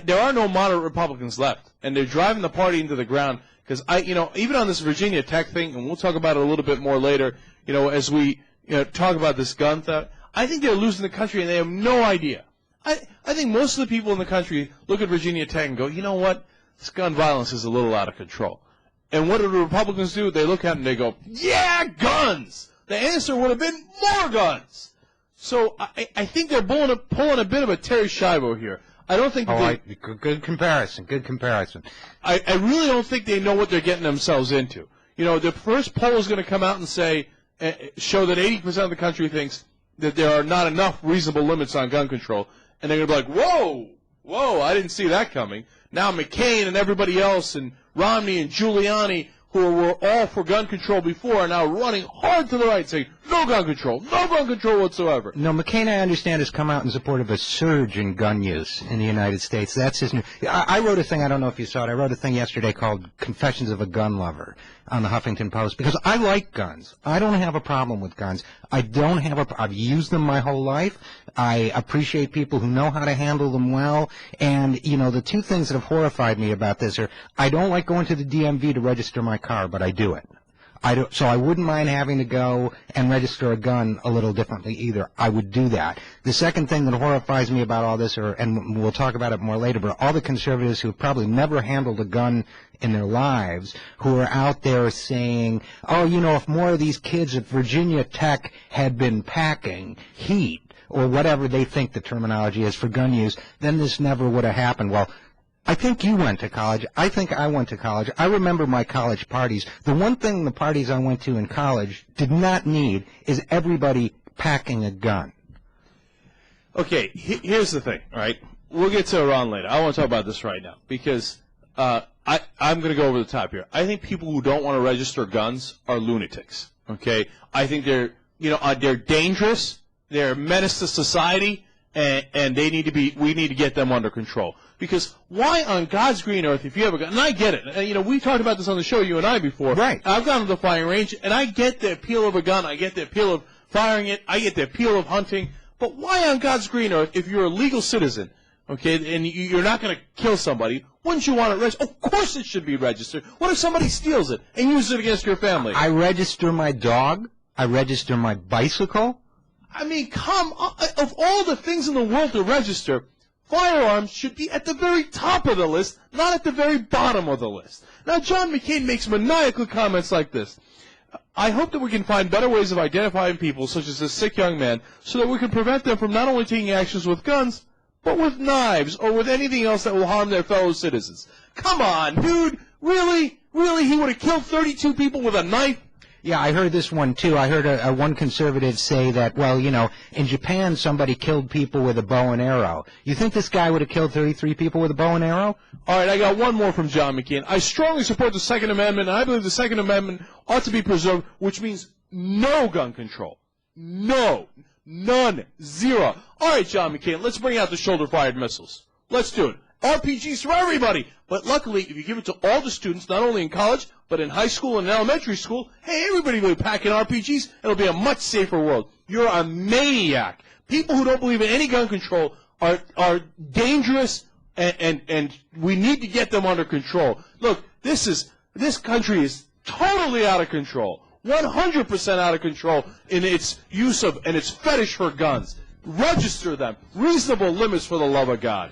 there are no moderate Republicans left, and they're driving the party into the ground. Because even on this Virginia Tech thing, and we'll talk about it a little bit more later, as we talk about this gun theft, I think they're losing the country, and they have no idea. I think most of the people in the country look at Virginia Tech and go, you know what, this gun violence is a little out of control. And what do the Republicans do? They look at it and they go, yeah, guns! The answer would have been more guns! So I think they're pulling a bit of a Terry Schiavo here. I don't think good comparison. Good comparison. I really don't think they know what they're getting themselves into. The first poll is going to come out and show that 80% of the country thinks that there are not enough reasonable limits on gun control. And they're going to be like, whoa, I didn't see that coming. Now McCain and everybody else and Romney and Giuliani, who were all for gun control before, are now running hard to the right, saying, no gun control whatsoever. No, McCain, I understand, has come out in support of a surge in gun use in the United States. That's his new... I wrote a thing, I don't know if you saw it, I wrote a thing yesterday called Confessions of a Gun Lover on the Huffington Post, because I like guns. I don't have a problem with guns. I've used them my whole life. I appreciate people who know how to handle them well. And, the two things that have horrified me about this are, I don't like going to the DMV to register my car, but I do it. So I wouldn't mind having to go and register a gun a little differently either. I would do that. The second thing that horrifies me about all this, and we'll talk about it more later, but all the conservatives who have probably never handled a gun in their lives, who are out there saying, if more of these kids at Virginia Tech had been packing heat, or whatever they think the terminology is for gun use, then this never would have happened. Well, I think you went to college. I think I went to college. I remember my college parties. The one thing the parties I went to in college did not need is everybody packing a gun. Okay, here's the thing, all right? We'll get to Iran later. I want to talk about this right now because I'm going to go over the top here. I think people who don't want to register guns are lunatics, okay? I think they're dangerous. They're a menace to society, and we need to get them under control. Because why on God's green earth, if you have a gun, and I get it, we talked about this on the show, you and I, before. Right. I've gone to the firing range, and I get the appeal of a gun, I get the appeal of firing it, I get the appeal of hunting, but why on God's green earth, if you're a legal citizen, okay, and you're not going to kill somebody, wouldn't you want it registered? Of course it should be registered. What if somebody steals it and uses it against your family? I register my dog. I register my bicycle. I mean, come on. Of all the things in the world to register, firearms should be at the very top of the list, not at the very bottom of the list. Now, John McCain makes maniacal comments like this. I hope that we can find better ways of identifying people, such as this sick young man, so that we can prevent them from not only taking actions with guns, but with knives or with anything else that will harm their fellow citizens. Come on, dude. Really? Really? He would have killed 32 people with a knife? Yeah, I heard this one, too. I heard one conservative say that, in Japan somebody killed people with a bow and arrow. You think this guy would have killed 33 people with a bow and arrow? All right, I got one more from John McCain. I strongly support the Second Amendment, and I believe the Second Amendment ought to be preserved, which means no gun control. No. None. Zero. All right, John McCain, let's bring out the shoulder-fired missiles. Let's do it. RPGs for everybody. But luckily, if you give it to all the students, not only in college, but in high school and elementary school, hey, everybody will be packing RPGs. It'll be a much safer world. You're a maniac. People who don't believe in any gun control are dangerous, and we need to get them under control. Look, this country is totally out of control. 100% out of control in its use of and its fetish for guns. Register them. Reasonable limits, for the love of God.